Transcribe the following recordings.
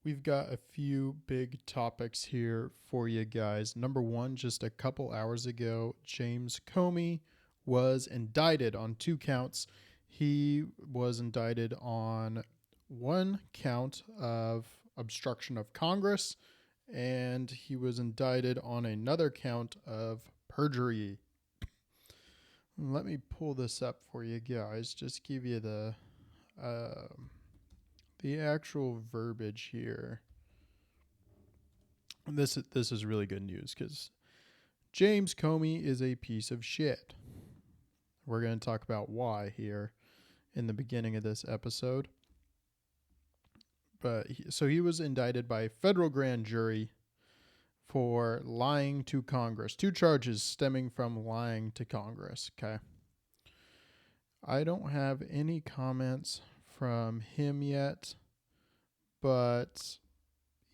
We've got a few big topics here for you guys. Number one, just a couple hours ago, James Comey was indicted on 2 counts. He was indicted on 1 count of obstruction of Congress, and he was indicted on another count of perjury. Let me pull this up for you guys, just give you uh, the actual verbiage here. This is really good news because James Comey is a piece of shit. We're going to talk about why here in the beginning of this episode. So he was indicted by a federal grand jury for lying to Congress. 2 charges stemming from lying to Congress. Okay. I don't have any comments from him yet, but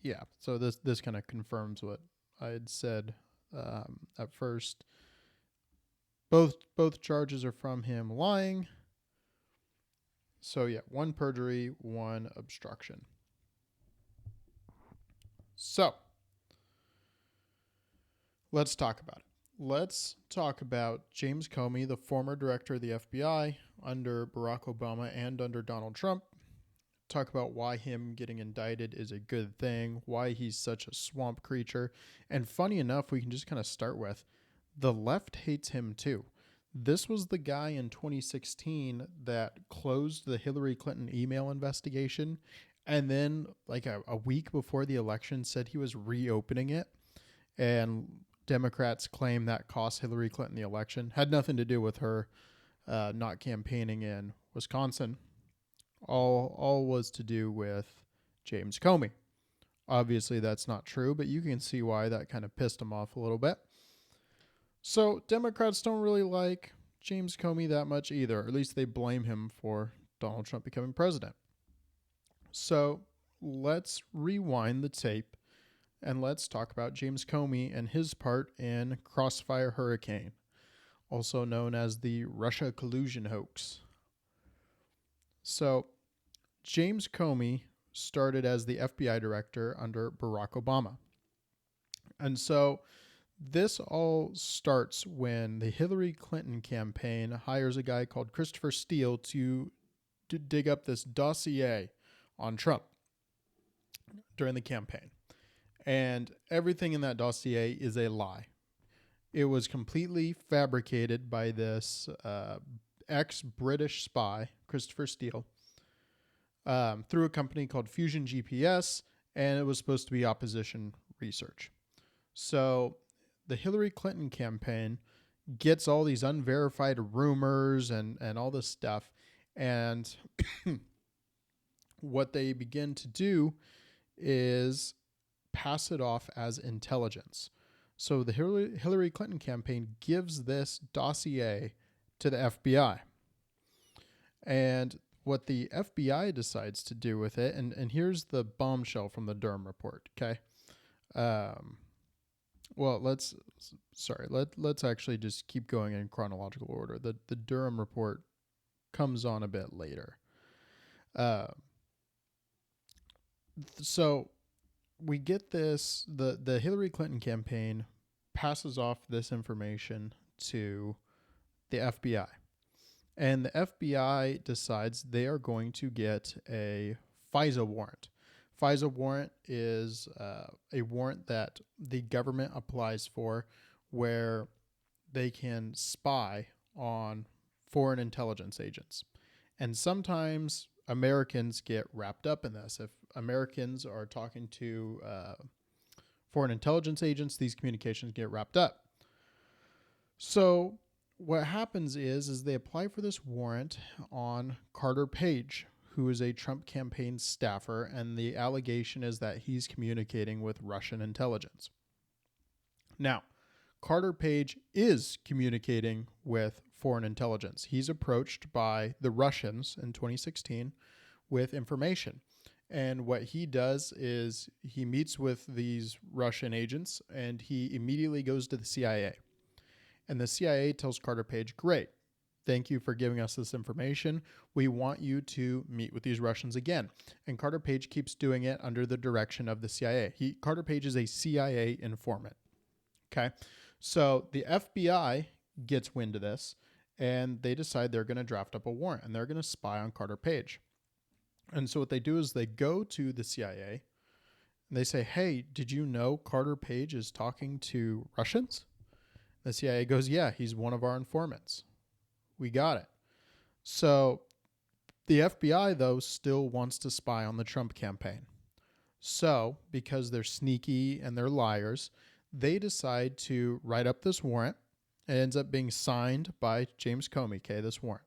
yeah. So this kind of confirms what I had said at first. Both charges are from him lying. So yeah, 1 perjury, 1 obstruction. So let's talk about it. Let's talk about James Comey, the former director of the FBI under Barack Obama and under Donald Trump. Talk about why him getting indicted is a good thing, why he's such a swamp creature. And funny enough, we can just kind of start with the left hates him too. This was the guy in 2016 that closed the Hillary Clinton email investigation, and then like a week before the election said he was reopening it. And Democrats claim that cost Hillary Clinton the election. Had nothing to do with her not campaigning in Wisconsin. All was to do with James Comey. Obviously, that's not true, but you can see why that kind of pissed him off a little bit. So Democrats don't really like James Comey that much either. At least they blame him for Donald Trump becoming president. So let's rewind the tape and let's talk about James Comey and his part in Crossfire Hurricane, also known as the Russia collusion hoax. So James Comey started as the FBI director under Barack Obama. And so this all starts when the Hillary Clinton campaign hires a guy called Christopher Steele to dig up this dossier on Trump during the campaign. And everything in that dossier is a lie. It was completely fabricated by this ex-British spy, Christopher Steele, through a company called Fusion GPS, and it was supposed to be opposition research. So the Hillary Clinton campaign gets all these unverified rumors and all this stuff, and what they begin to do is pass it off as intelligence. So the Hillary Clinton campaign gives this dossier to the FBI. And what the FBI decides to do with it, and here's the bombshell from the Durham report, okay? Well, let's actually just keep going in chronological order. The Durham report comes on a bit later. So we get this, the Hillary Clinton campaign passes off this information to the FBI. And the FBI decides they are going to get a FISA warrant. FISA warrant is a warrant that the government applies for where they can spy on foreign intelligence agents. And sometimes Americans get wrapped up in this. If Americans are talking to foreign intelligence agents, these communications get wrapped up. So what happens is they apply for this warrant on Carter Page, who is a Trump campaign staffer, and the allegation is that he's communicating with Russian intelligence. Now, Carter Page is communicating with foreign intelligence. He's approached by the Russians in 2016 with information. And what he does is he meets with these Russian agents and he immediately goes to the CIA. And the CIA tells Carter Page, great, Thank you for giving us this information. We want you to meet with these Russians again. And Carter Page keeps doing it under the direction of the CIA. Carter Page is a CIA informant. Okay. So the FBI gets wind of this and they decide they're going to draft up a warrant and they're going to spy on Carter Page. And so what they do is they go to the CIA and they say, hey, did you know Carter Page is talking to Russians? The CIA goes, yeah, he's one of our informants. We got it. So the FBI, though, still wants to spy on the Trump campaign. So because they're sneaky and they're liars, they decide to write up this warrant. It ends up being signed by James Comey, this warrant.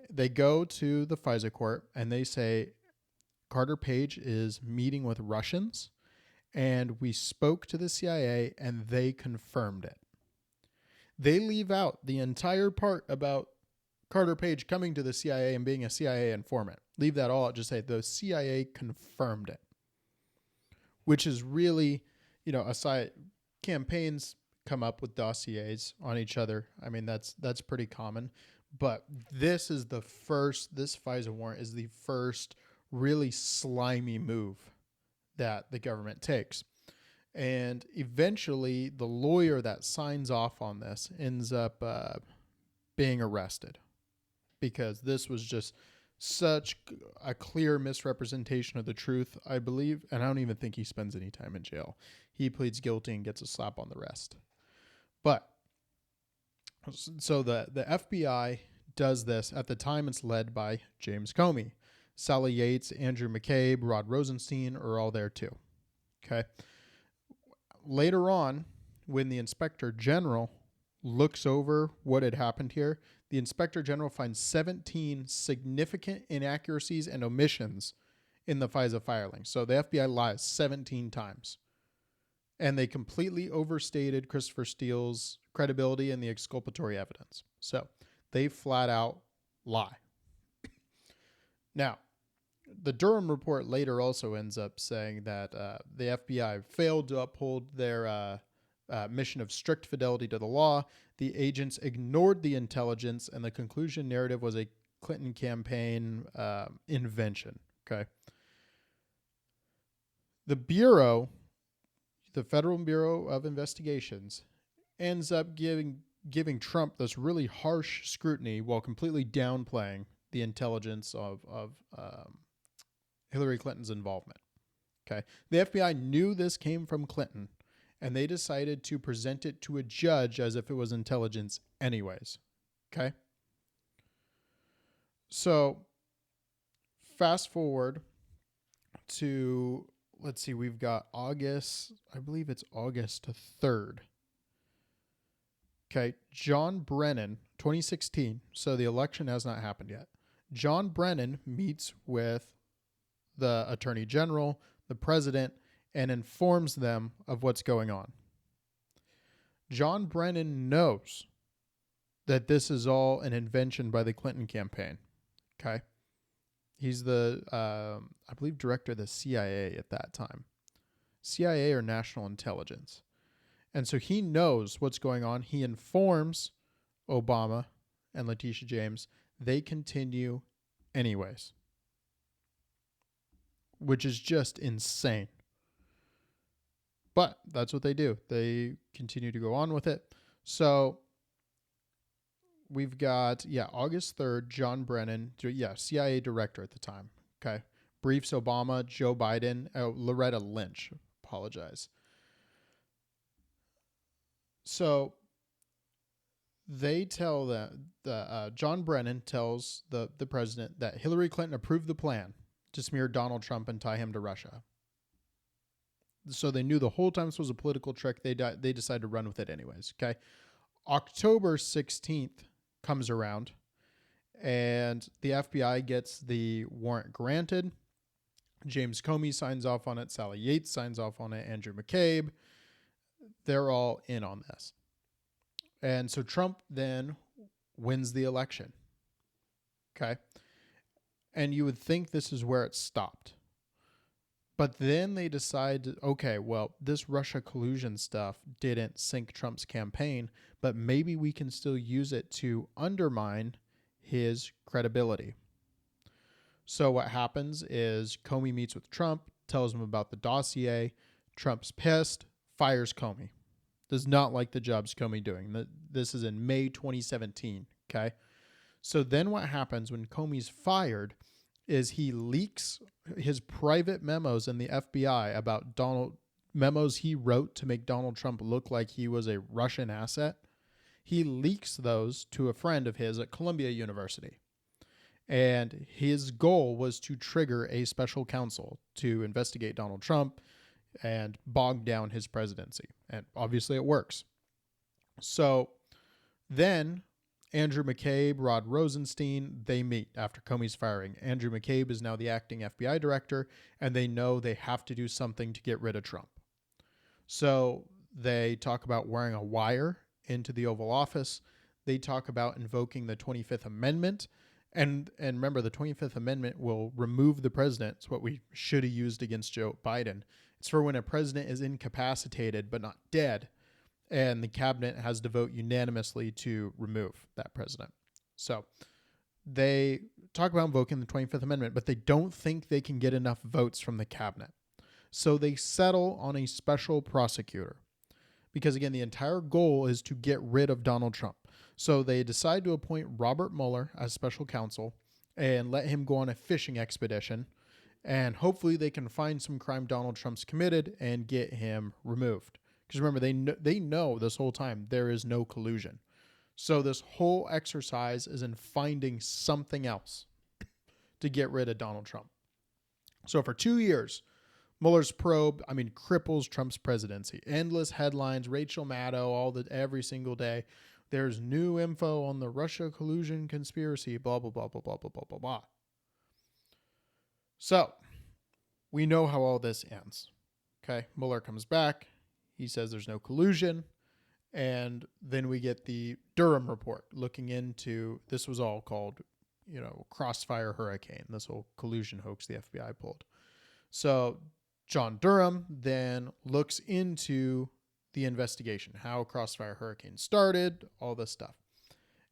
They go to the FISA court and they say, Carter Page is meeting with Russians and we spoke to the CIA and they confirmed it. They leave out the entire part about Carter Page coming to the CIA and being a CIA informant. Leave that all out. Just say the CIA confirmed it, which is really, aside, campaigns come up with dossiers on each other. I mean, that's pretty common. But this FISA warrant is the first really slimy move that the government takes. And eventually, the lawyer that signs off on this ends up being arrested because this was just such a clear misrepresentation of the truth, I believe. And I don't even think he spends any time in jail. He pleads guilty and gets a slap on the wrist. But so the FBI does this. At the time, it's led by James Comey. Sally Yates, Andrew McCabe, Rod Rosenstein are all there too. Okay. Later on, when the Inspector General looks over what had happened here, the Inspector General finds 17 significant inaccuracies and omissions in the FISA filing. So the FBI lies 17 times. And they completely overstated Christopher Steele's credibility in the exculpatory evidence. So they flat out lie. Now, the Durham report later also ends up saying that the FBI failed to uphold their mission of strict fidelity to the law. The agents ignored the intelligence, and the conclusion narrative was a Clinton campaign invention. Okay. The Bureau, the Federal Bureau of Investigations, ends up giving Trump this really harsh scrutiny while completely downplaying the intelligence of Hillary Clinton's involvement. Okay. The FBI knew this came from Clinton, and they decided to present it to a judge as if it was intelligence anyways. Okay. So fast forward to, let's see, we've got August, I believe it's August 3rd. Okay. John Brennan, 2016. So the election has not happened yet. John Brennan meets with the Attorney General, the President, and informs them of what's going on. John Brennan knows that this is all an invention by the Clinton campaign. Okay. He's the, I believe, director of the CIA at that time. CIA or National Intelligence. And so he knows what's going on. He informs Obama and Letitia James. They continue anyways, which is just insane. But that's what they do. They continue to go on with it. So we've got, August 3rd, John Brennan, CIA director at the time. Okay. Briefs Obama, Joe Biden, Loretta Lynch, apologize. So they tell John Brennan tells the president that Hillary Clinton approved the plan to smear Donald Trump and tie him to Russia. So they knew the whole time this was a political trick. They decided to run with it anyways. Okay. October 16th comes around and the FBI gets the warrant granted. James Comey signs off on it. Sally Yates signs off on it. Andrew McCabe. They're all in on this. And so Trump then wins the election. Okay. And you would think this is where it stopped. But then they decide, okay, well, this Russia collusion stuff didn't sink Trump's campaign, but maybe we can still use it to undermine his credibility. So what happens is Comey meets with Trump, tells him about the dossier. Trump's pissed, fires Comey. Does not like the jobs Comey doing. This is in May 2017, okay? So then what happens when Comey's fired is he leaks his private memos in the FBI about memos he wrote to make Donald Trump look like he was a Russian asset. He leaks those to a friend of his at Columbia University. And his goal was to trigger a special counsel to investigate Donald Trump and bog down his presidency. And obviously it works. So then Andrew McCabe, Rod Rosenstein, they meet after Comey's firing. Andrew McCabe is now the acting FBI director, and they know they have to do something to get rid of Trump. So they talk about wearing a wire into the Oval Office. They talk about invoking the 25th Amendment. And remember, the 25th Amendment will remove the president. It's what we should have used against Joe Biden. It's for when a president is incapacitated but not dead, and the cabinet has to vote unanimously to remove that president. So they talk about invoking the 25th Amendment, but they don't think they can get enough votes from the cabinet. So they settle on a special prosecutor because, again, the entire goal is to get rid of Donald Trump. So they decide to appoint Robert Mueller as special counsel and let him go on a fishing expedition. And hopefully they can find some crime Donald Trump's committed and get him removed. Because remember, they know this whole time there is no collusion. So this whole exercise is in finding something else to get rid of Donald Trump. So for 2 years, Mueller's probe, cripples Trump's presidency. Endless headlines, Rachel Maddow, every single day. There's new info on the Russia collusion conspiracy, blah, blah, blah, blah, blah, blah, blah, blah, blah. So we know how all this ends. Okay, Mueller comes back. He says there's no collusion. And then we get the Durham report looking into, this was all called, Crossfire Hurricane, this whole collusion hoax the FBI pulled. So John Durham then looks into the investigation, how Crossfire Hurricane started, all this stuff.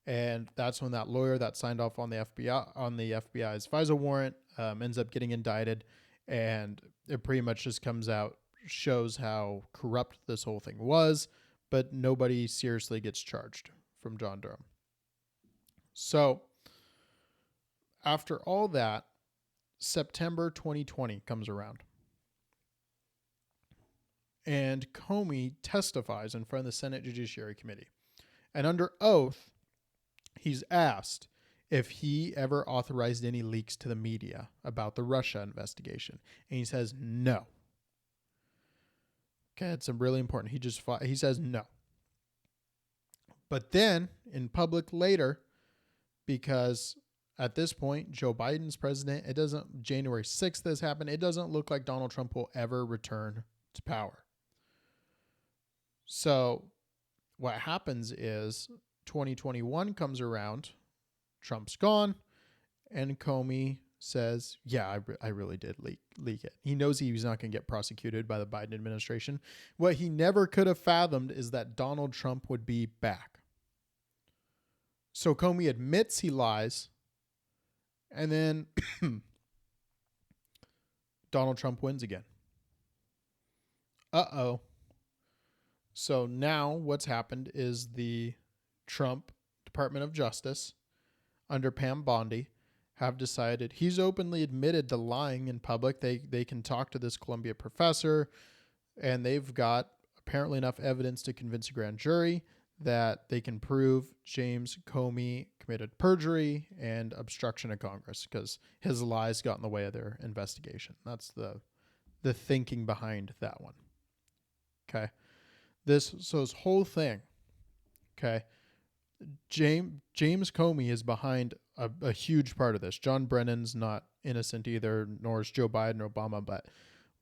And that's when that lawyer that signed off on the FBI's FISA warrant ends up getting indicted. And it pretty much just comes out, shows how corrupt this whole thing was, but nobody seriously gets charged from John Durham. So after all that, September 2020 comes around. And Comey testifies in front of the Senate Judiciary Committee. And under oath, he's asked if he ever authorized any leaks to the media about the Russia investigation. And he says no. Okay, it's really important. He says no. But then in public later, because at this point, Joe Biden's president, January 6th this happened, it doesn't look like Donald Trump will ever return to power. So what happens is 2021 comes around, Trump's gone, and Comey says, yeah, I really did leak it. He knows he's not going to get prosecuted by the Biden administration. What he never could have fathomed is that Donald Trump would be back. So Comey admits he lies, and then Donald Trump wins again. Uh-oh. So now what's happened is the Trump Department of Justice under Pam Bondi have decided, he's openly admitted to lying in public. They can talk to this Columbia professor, and they've got apparently enough evidence to convince a grand jury that they can prove James Comey committed perjury and obstruction of Congress because his lies got in the way of their investigation. That's the thinking behind that one. Okay. This whole thing, okay, James Comey is behind a huge part of this. John Brennan's not innocent either, nor is Joe Biden or Obama, but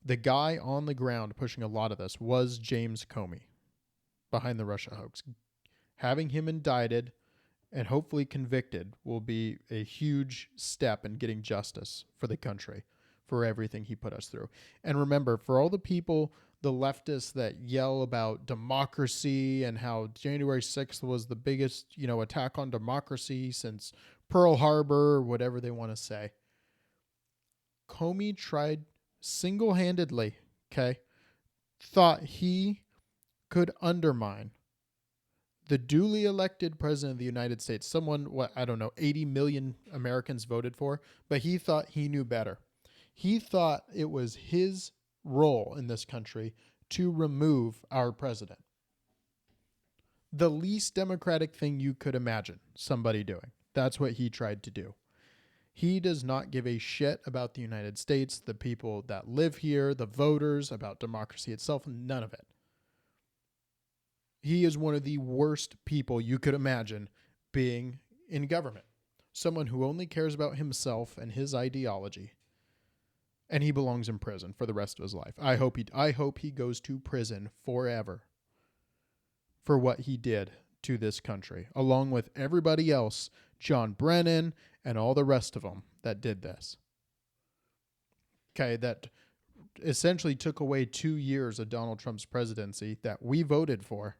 the guy on the ground pushing a lot of this was James Comey behind the Russia hoax. Having him indicted and hopefully convicted will be a huge step in getting justice for the country for everything he put us through. And remember, for all the people, the leftists that yell about democracy and how January 6th was the biggest, attack on democracy since Pearl Harbor, whatever they want to say. Comey tried single-handedly, okay, thought he could undermine the duly elected president of the United States, someone, what, I don't know, 80 million Americans voted for, but he thought he knew better. He thought it was his role in this country to remove our president. The least democratic thing you could imagine somebody doing. That's what he tried to do. He does not give a shit about the United States, the people that live here, the voters, about democracy itself, none of it. He is one of the worst people you could imagine being in government. Someone who only cares about himself and his ideology. And he belongs in prison for the rest of his life. I hope he goes to prison forever for what he did to this country, along with everybody else, John Brennan and all the rest of them that did this. Okay, that essentially took away 2 years of Donald Trump's presidency that we voted for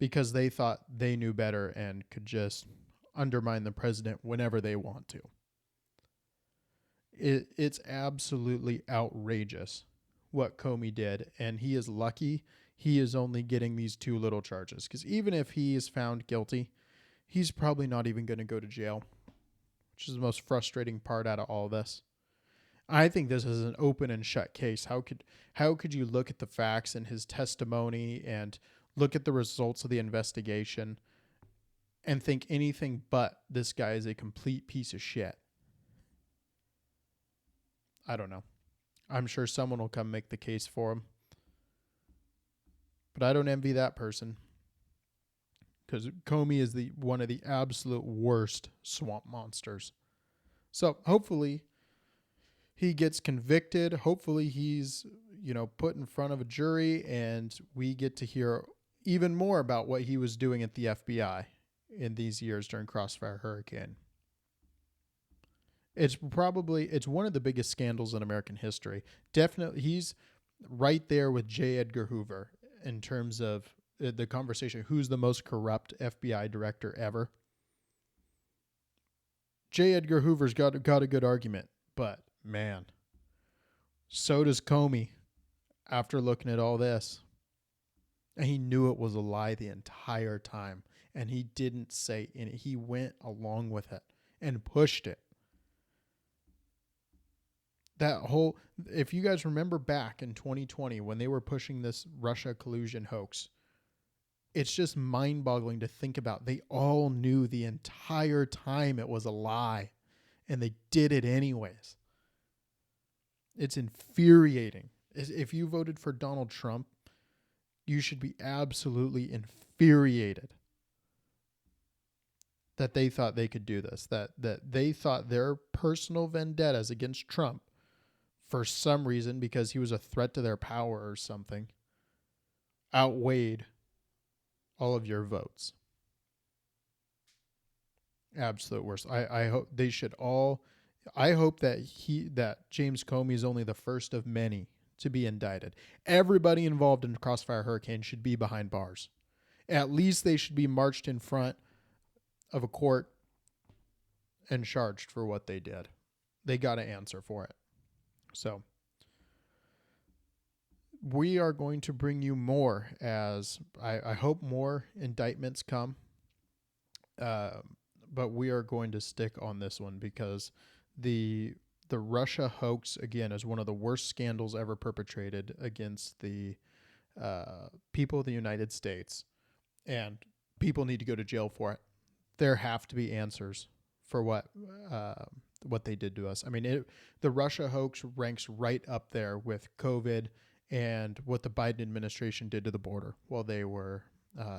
because they thought they knew better and could just undermine the president whenever they want to. It's absolutely outrageous what Comey did, and he is lucky he is only getting these 2 little charges, because even if he is found guilty, he's probably not even going to go to jail, which is the most frustrating part out of all this. I think this is an open and shut case. How could you look at the facts and his testimony and look at the results of the investigation and think anything but this guy is a complete piece of shit? I don't know. I'm sure someone will come make the case for him. But I don't envy that person, because Comey is one of the absolute worst swamp monsters. So hopefully he gets convicted. Hopefully he's, put in front of a jury, and we get to hear even more about what he was doing at the FBI in these years during Crossfire Hurricane. It's one of the biggest scandals in American history. Definitely, he's right there with J. Edgar Hoover in terms of the conversation. Who's the most corrupt FBI director ever? J. Edgar Hoover's got a good argument, but man, so does Comey after looking at all this. And he knew it was a lie the entire time, and he didn't say anything. He went along with it and pushed it. If you guys remember back in 2020 when they were pushing this Russia collusion hoax, it's just mind-boggling to think about. They all knew the entire time it was a lie, and they did it anyways. It's infuriating. If you voted for Donald Trump, you should be absolutely infuriated that they thought they could do this, that they thought their personal vendettas against Trump, for some reason, because he was a threat to their power or something, outweighed all of your votes. Absolute worst. I hope they should all. I hope that James Comey is only the first of many to be indicted. Everybody involved in Crossfire Hurricane should be behind bars. At least they should be marched in front of a court and charged for what they did. They got to answer for it. So we are going to bring you more as I hope more indictments come. But we are going to stick on this one because the Russia hoax, again, is one of the worst scandals ever perpetrated against the people of the United States. And people need to go to jail for it. There have to be answers for what they did to us. I mean, the Russia hoax ranks right up there with COVID and what the Biden administration did to the border while they were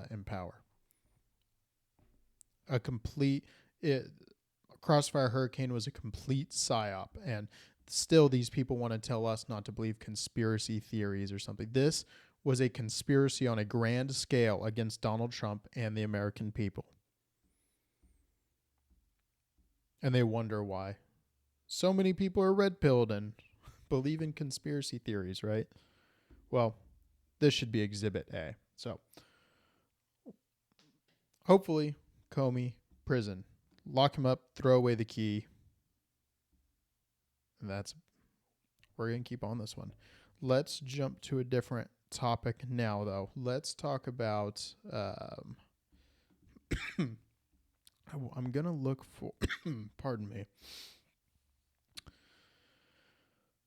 in power. Crossfire Hurricane was a complete psyop, and still these people want to tell us not to believe conspiracy theories or something. This was a conspiracy on a grand scale against Donald Trump and the American people. And they wonder why so many people are red-pilled and believe in conspiracy theories, right? Well, this should be Exhibit A. So hopefully, Comey, prison. lock him up, throw away the key. And we're going to keep on this one. Let's jump to a different topic now, though. Let's talk about, I'm going to look for, pardon me.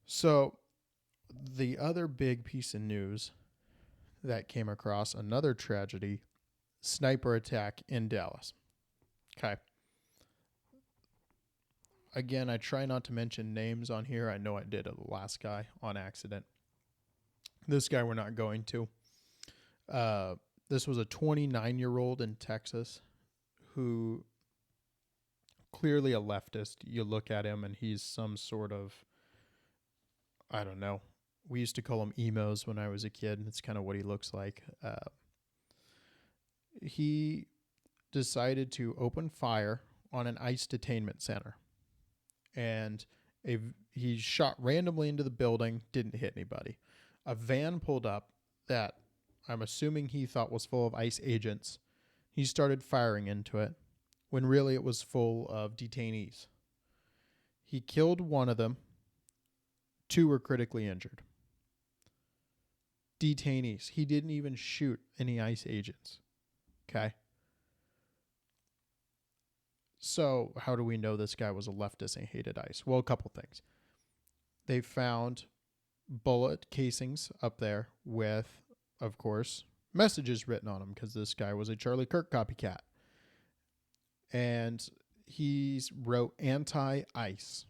So the other big piece of news that came across, another tragedy, sniper attack in Dallas. Okay. Again, I try not to mention names on here. I know I did the last guy on accident. This guy we're not going to. This was a 29-year-old in Texas who clearly a leftist. You look at him and he's some sort of, I don't know. We used to call him emos when I was a kid. That's kind of what he looks like. He decided to open fire on an ICE detainment center. And he shot randomly into the building, didn't hit anybody. A van pulled up that I'm assuming he thought was full of ICE agents. He started firing into it when really it was full of detainees. He killed one of them. 2 were critically injured. Detainees. He didn't even shoot any ICE agents. Okay. So how do we know this guy was a leftist and hated ICE? Well, a couple things. They found bullet casings up there with, of course, messages written on them because this guy was a Charlie Kirk copycat. And he wrote anti-ICE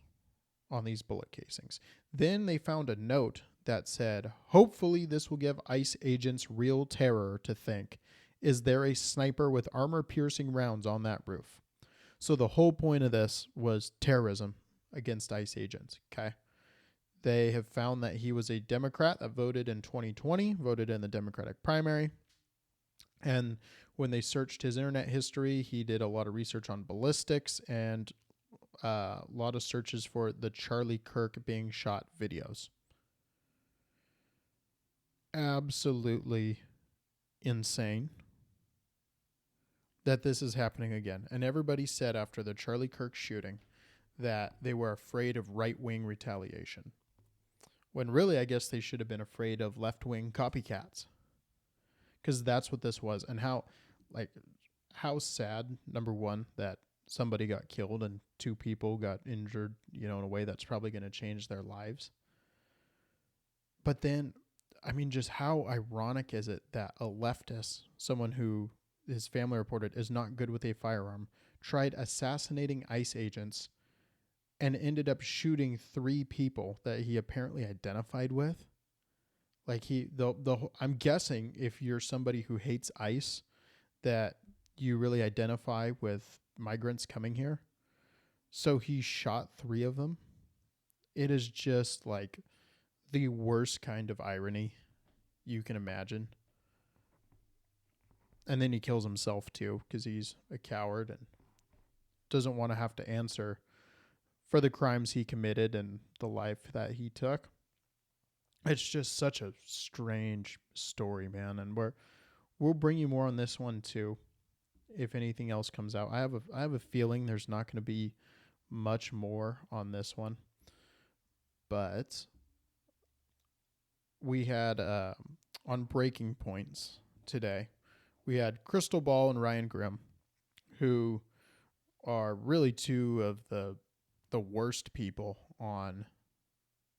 on these bullet casings. Then they found a note that said, hopefully this will give ICE agents real terror to think, is there a sniper with armor-piercing rounds on that roof? So the whole point of this was terrorism against ICE agents, okay? They have found that he was a Democrat that voted in 2020, voted in the Democratic primary. And when they searched his internet history, he did a lot of research on ballistics and a lot of searches for the Charlie Kirk being shot videos. Absolutely insane that this is happening again. And everybody said after the Charlie Kirk shooting that they were afraid of right-wing retaliation. When really, I guess they should have been afraid of left-wing copycats. Because that's what this was. And how sad, number one, that somebody got killed and 2 people got injured, in a way that's probably going to change their lives. But then, I mean, just how ironic is it that a leftist, someone who his family reported is not good with a firearm, tried assassinating ICE agents and ended up shooting 3 people that he apparently identified with. Like I'm guessing if you're somebody who hates ICE, that you really identify with migrants coming here. So he shot 3 of them. It is just like the worst kind of irony you can imagine. And then he kills himself too because he's a coward and doesn't want to have to answer for the crimes he committed and the life that he took. It's just such a strange story, man. And we'll bring you more on this one too if anything else comes out. I have a feeling there's not going to be much more on this one. But we had on Breaking Points today, we had Crystal Ball and Ryan Grimm, who are really 2 of the worst people on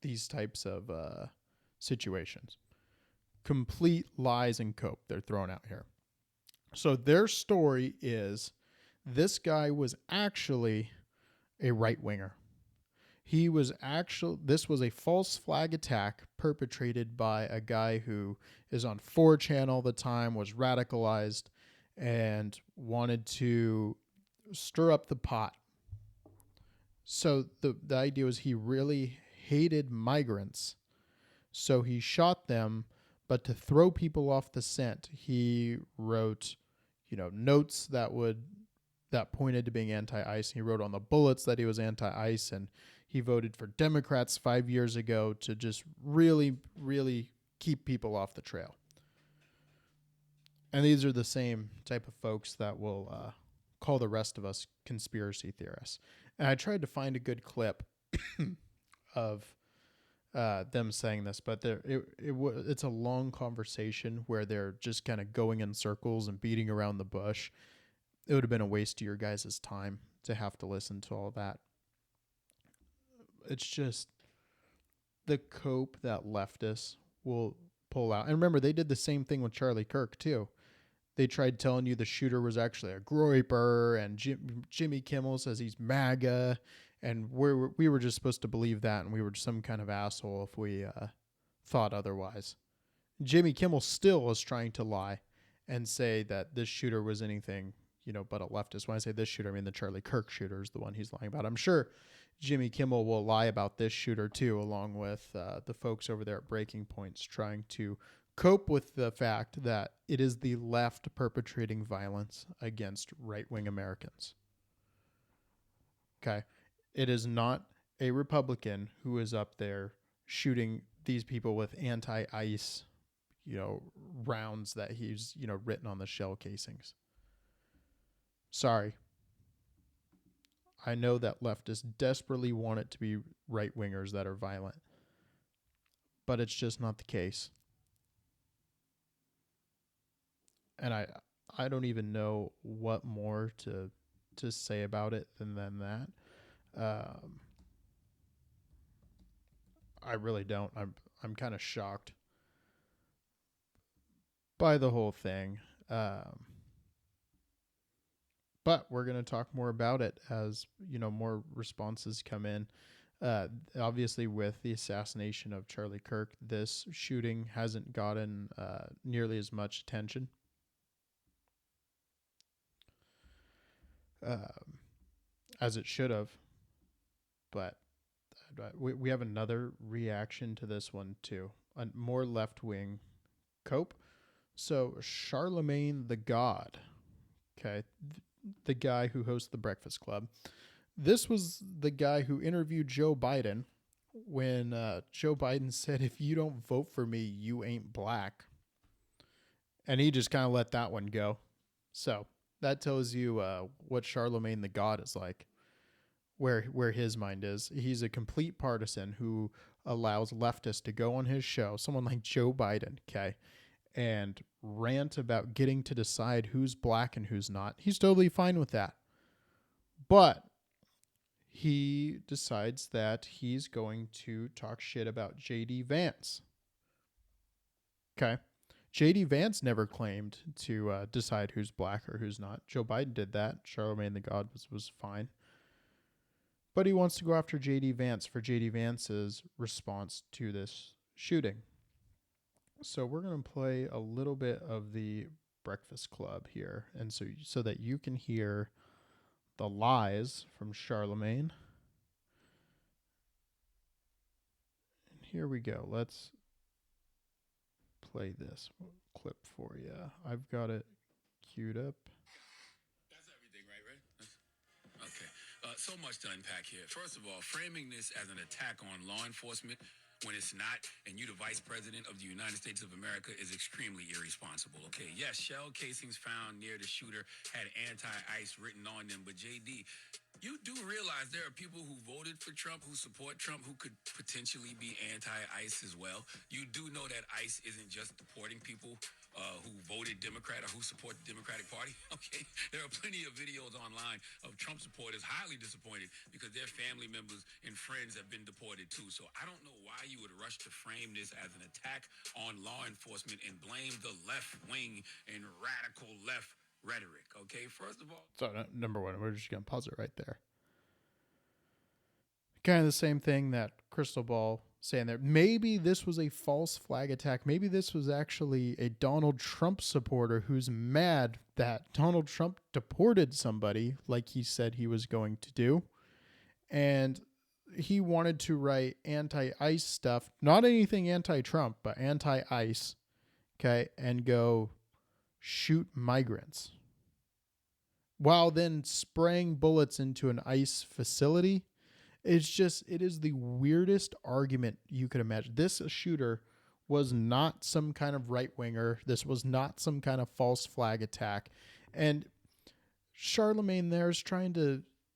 these types of situations. Complete lies and cope they're throwing out here. So their story is this guy was actually a right-winger. This was a false flag attack perpetrated by a guy who is on 4chan all the time, was radicalized, and wanted to stir up the pot. So the idea was he really hated migrants. So he shot them, but to throw people off the scent, he wrote, notes that pointed to being anti-ICE. He wrote on the bullets that he was anti-ICE, and he voted for Democrats 5 years ago to just really, really keep people off the trail. And these are the same type of folks that will call the rest of us conspiracy theorists. And I tried to find a good clip of them saying this, but it's a long conversation where they're just kind of going in circles and beating around the bush. It would have been a waste of your guys' time to have to listen to all that. It's just the cope that leftists will pull out. And remember, they did the same thing with Charlie Kirk, too. They tried telling you the shooter was actually a groyper, and Jimmy Kimmel says he's MAGA, and we were just supposed to believe that, and we were some kind of asshole if we thought otherwise. Jimmy Kimmel still is trying to lie and say that this shooter was anything, but a leftist. When I say this shooter, I mean the Charlie Kirk shooter is the one he's lying about. I'm sure Jimmy Kimmel will lie about this shooter too, along with the folks over there at Breaking Point's trying to cope with the fact that it is the left perpetrating violence against right-wing Americans. Okay. It is not a Republican who is up there shooting these people with anti-ice, rounds that he's, written on the shell casings. Sorry. I know that leftists desperately want it to be right-wingers that are violent, but it's just not the case. And I don't even know what more to say about it than that. I really don't. I'm kind of shocked by the whole thing. But we're going to talk more about it as, more responses come in. Obviously, with the assassination of Charlie Kirk, this shooting hasn't gotten nearly as much attention. As it should have. But we have another reaction to this one, too. A more left-wing cope. So, Charlamagne the God. Okay. The guy who hosts the Breakfast Club. This was the guy who interviewed Joe Biden when Joe Biden said, if you don't vote for me, you ain't black. And he just kind of let that one go. So that tells you what Charlamagne the God is like, where his mind is. He's a complete partisan who allows leftists to go on his show, someone like Joe Biden, okay, and rant about getting to decide who's black and who's not. He's totally fine with that. But he decides that he's going to talk shit about JD Vance. Okay. JD Vance never claimed to decide who's black or who's not. Joe Biden did that. Charlamagne the God was fine. But he wants to go after JD Vance for JD Vance's response to this shooting. So we're going to play a little bit of the Breakfast Club here, and so that you can hear the lies from Charlamagne. And here we go. Let's play this clip for you. I've got it queued up. That's everything, right? Okay. So much to unpack here. First of all, framing this as an attack on law enforcement when it's not, and you the vice president of the United States of America, is extremely irresponsible, okay? Yes, shell casings found near the shooter had anti-ice written on them, but JD, you do realize there are people who voted for Trump, who support Trump, who could potentially be anti-ICE as well. You do know that ICE isn't just deporting people who voted Democrat or who support the Democratic Party, okay? There are plenty of videos online of Trump supporters highly disappointed because their family members and friends have been deported too. So I don't know why you would rush to frame this as an attack on law enforcement and blame the left wing and radical left rhetoric, okay? First of all... So, number one, we're just going to pause it right there. Kind of the same thing that Crystal Ball saying there. Maybe this was a false flag attack. Maybe this was actually a Donald Trump supporter who's mad that Donald Trump deported somebody like he said he was going to do. And he wanted to write anti-ICE stuff, not anything anti-Trump, but anti-ICE, okay, and go shoot migrants while then spraying bullets into an ICE facility. It is the weirdest argument you could imagine. This shooter was not some kind of right winger. This was not some kind of false flag attack. And Charlamagne there is trying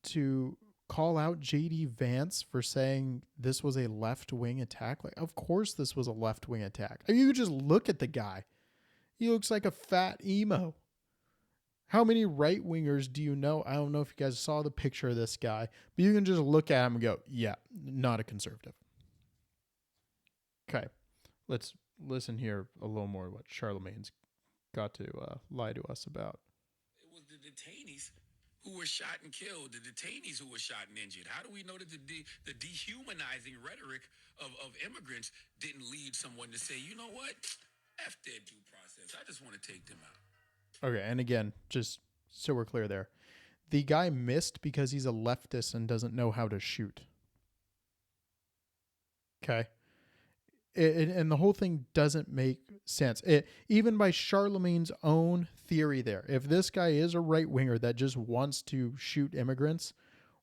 to call out JD Vance for saying this was a left-wing attack. Like, of course this was a left-wing attack. I mean, you just look at the guy. He looks like a fat emo. How many right-wingers do you know? I don't know if you guys saw the picture of this guy, but you can just look at him and go, yeah, not a conservative. Okay, let's listen here a little more what Charlamagne's got to lie to us about. It was the detainees who were shot and killed, the detainees who were shot and injured. How do we know that the dehumanizing rhetoric of immigrants didn't lead someone to say, you know what? F their due process. I just want to take them out. Okay, and again, just so we're clear there, the guy missed because he's a leftist and doesn't know how to shoot. Okay? And the whole thing doesn't make sense. Even by Charlamagne's own theory there, if this guy is a right-winger that just wants to shoot immigrants,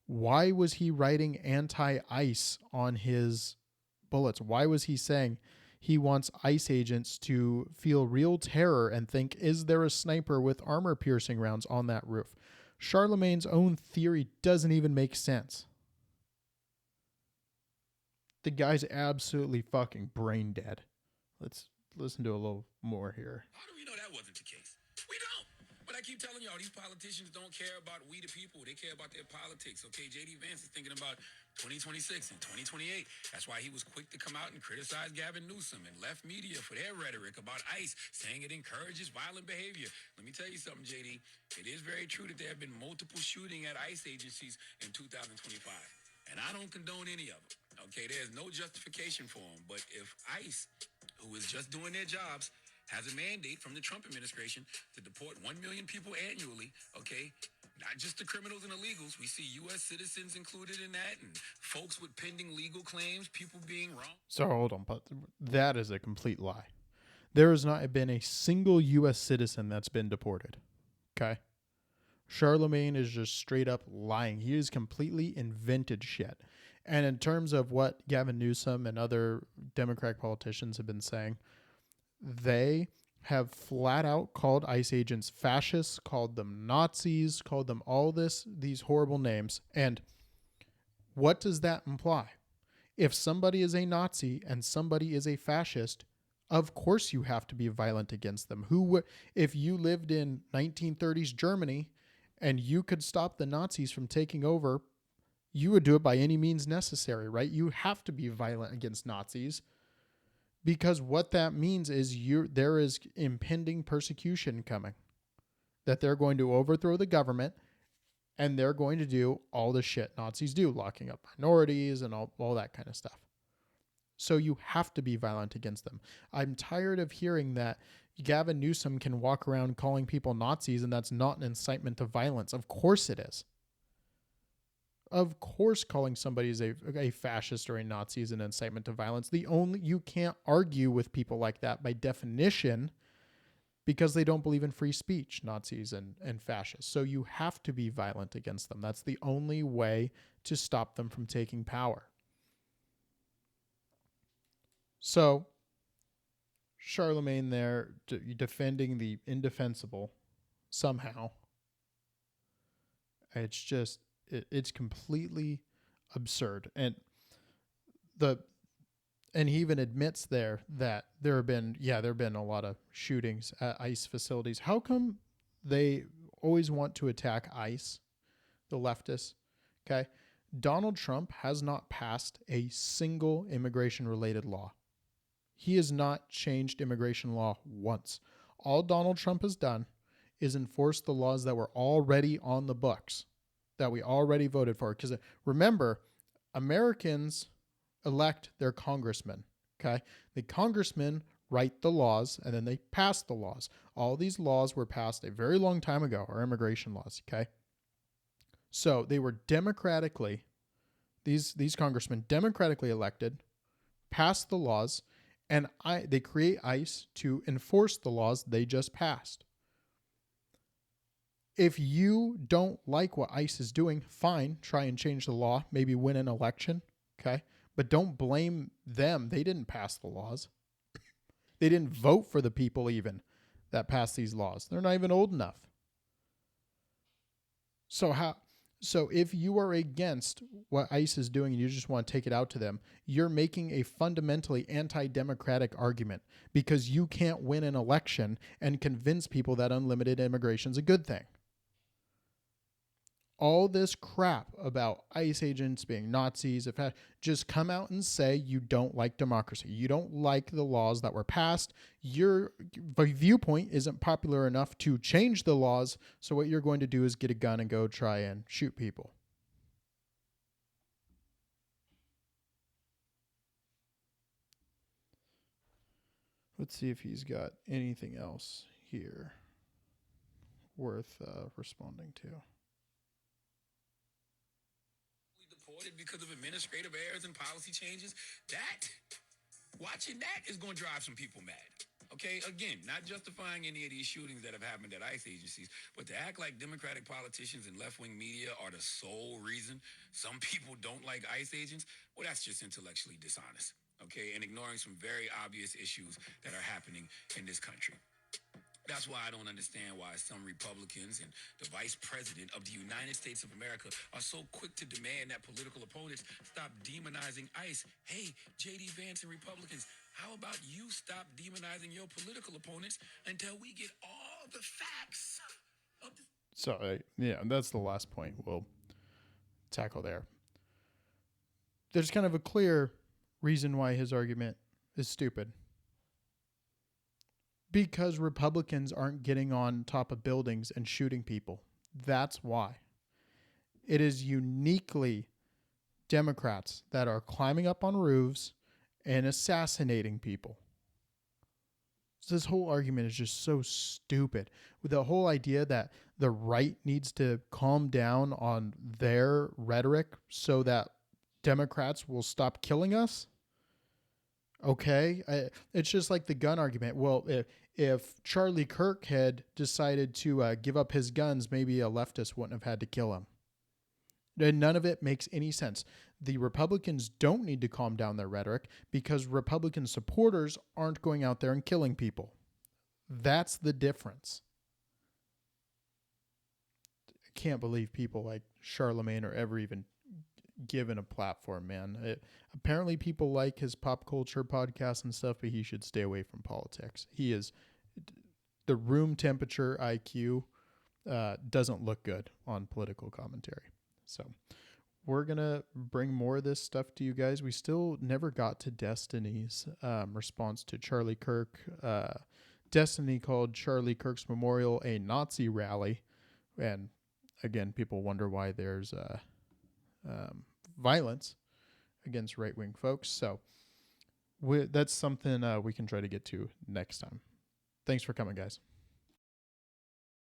why was he writing anti-ICE on his bullets? Why was he saying he wants ICE agents to feel real terror and think, is there a sniper with armor-piercing rounds on that roof? Charlamagne's own theory doesn't even make sense. The guy's absolutely fucking brain dead. Let's listen to a little more here. How do we know that wasn't the case? We don't. But I keep telling y'all, these politicians don't care about we the people. They care about their politics. Okay, JD Vance is thinking about 2026 and 2028. That's why he was quick to come out and criticize Gavin Newsom and left media for their rhetoric about ICE, saying it encourages violent behavior. Let me tell you something, JD. It is very true that there have been multiple shooting at ICE agencies in 2025. And I don't condone any of them. Okay, there's no justification for them. But if ICE, who is just doing their jobs, has a mandate from the Trump administration to deport 1 million people annually, okay, not just the criminals and illegals. We see U.S. citizens included in that and folks with pending legal claims, people being wrong. So hold on, but that is a complete lie. There has not been a single U.S. citizen that's been deported. Okay? Charlamagne is just straight up lying. He has completely invented shit. And in terms of what Gavin Newsom and other Democratic politicians have been saying, they have flat out called ICE agents fascists, called them Nazis, called them all these horrible names. And what does that imply? If somebody is a Nazi and somebody is a fascist, of course you have to be violent against them. If you lived in 1930s Germany and you could stop the Nazis from taking over, you would do it by any means necessary, right? You have to be violent against Nazis because what that means is there is impending persecution coming, that they're going to overthrow the government and they're going to do all the shit Nazis do, locking up minorities and all that kind of stuff. So you have to be violent against them. I'm tired of hearing that Gavin Newsom can walk around calling people Nazis and that's not an incitement to violence. Of course it is. Of course calling somebody a fascist or a Nazi is an incitement to violence. You can't argue with people like that by definition because they don't believe in free speech, Nazis and fascists. So you have to be violent against them. That's the only way to stop them from taking power. So Charlamagne there defending the indefensible somehow. It's just, it's completely absurd. And he even admits there that there have been a lot of shootings at ICE facilities. How come they always want to attack ICE, the leftists? Okay. Donald Trump has not passed a single immigration-related law. He has not changed immigration law once. All Donald Trump has done is enforce the laws that were already on the books, that we already voted for. Because remember, Americans elect their congressmen, okay? The congressmen write the laws, and then they pass the laws. All these laws were passed a very long time ago, our immigration laws, okay? So they were democratically, these congressmen democratically elected, passed the laws, and they create ICE to enforce the laws they just passed. If you don't like what ICE is doing, fine, try and change the law, maybe win an election, okay? But don't blame them. They didn't pass the laws. They didn't vote for the people even that passed these laws. They're not even old enough. So how? So if you are against what ICE is doing and you just want to take it out to them, you're making a fundamentally anti-democratic argument because you can't win an election and convince people that unlimited immigration is a good thing. All this crap about ICE agents being Nazis, just come out and say you don't like democracy. You don't like the laws that were passed. Your viewpoint isn't popular enough to change the laws. So what you're going to do is get a gun and go try and shoot people. Let's see if he's got anything else here worth responding to. Deported because of administrative errors and policy changes. Watching that is going to drive some people mad. Okay, again, not justifying any of these shootings that have happened at ICE agencies, but to act like Democratic politicians and left-wing media are the sole reason some people don't like ICE agents, well, that's just intellectually dishonest. Okay, and ignoring some very obvious issues that are happening in this country. That's why I don't understand why some Republicans and the Vice President of the United States of America are so quick to demand that political opponents stop demonizing ICE. Hey, JD Vance and Republicans, how about you stop demonizing your political opponents until we get all the facts of the... So, yeah, that's the last point we'll tackle there. There's kind of a clear reason why his argument is stupid. Because Republicans aren't getting on top of buildings and shooting people. That's why. It is uniquely Democrats that are climbing up on roofs and assassinating people. So this whole argument is just so stupid. With the whole idea that the right needs to calm down on their rhetoric so that Democrats will stop killing us. Okay, it's just like the gun argument. Well, if Charlie Kirk had decided to give up his guns, maybe a leftist wouldn't have had to kill him. And none of it makes any sense. The Republicans don't need to calm down their rhetoric because Republican supporters aren't going out there and killing people. That's the difference. I can't believe people like Charlamagne are ever even given a platform, man. Apparently people like his pop culture podcast and stuff, but he should stay away from politics. He is the room temperature IQ doesn't look good on political commentary. So we're going to bring more of this stuff to you guys. We still never got to Destiny's response to Charlie Kirk. Destiny called Charlie Kirk's memorial a Nazi rally. And again, people wonder why there's violence against right-wing folks. So that's something we can try to get to next time. Thanks for coming, guys.